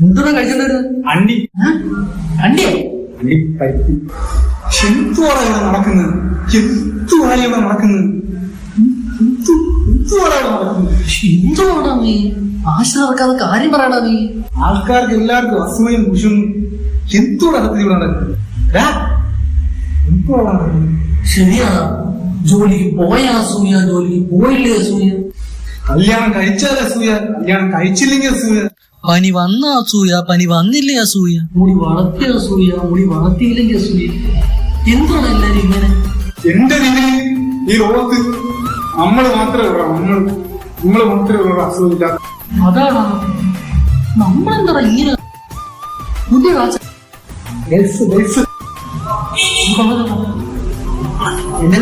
എന്തുവാ കഴിച്ചത്? അണ്ടി. അണ്ടിയോ? അണ്ടിപ്പരിപ്പ്. എന്തുവാടാ ഇവിടെ നടക്കുന്നത്? എന്തുവാടാ ഇവിടെ നടക്കുന്നത്? എന്തുവാടാ നീ ആശാർക്കാതെ കാര്യം പറയടാ നീ. ആൾക്കാർക്ക് എല്ലാവർക്കും അസൂയും കുശും. എന്തുവാടാ സത്യത്തിൽ ഇവിടെ നടക്കുന്നത്? എന്തുവാടാ നടക്കുന്നത്? ശരിയാ, ജോലിക്ക് പോയ അസൂയ, ജോലിക്ക് പോയില്ലേ അസൂയ. കല്യാണം കഴിച്ചാൽ അസൂയ, കല്യാണം കഴിച്ചില്ലെങ്കിൽ അസൂയ. പനി വന്ന അസൂയ, പനി വന്നില്ലേ അസൂയ. മുടി വളർത്തിയ അസൂയ, മുടി വളർത്തിയില്ലെങ്കിൽ അസൂയ. എന്താണ് എല്ലാരും ഇങ്ങനെ? എന്റെ രീതിയിൽ ഈ ലോകത്ത് നമ്മള് മാത്രമേ ഉള്ളൂ അസുഖമില്ല. അതാണ് നമ്മളെന്താ ഇങ്ങനെ പുതിയ കാഴ്ച. എന്നെ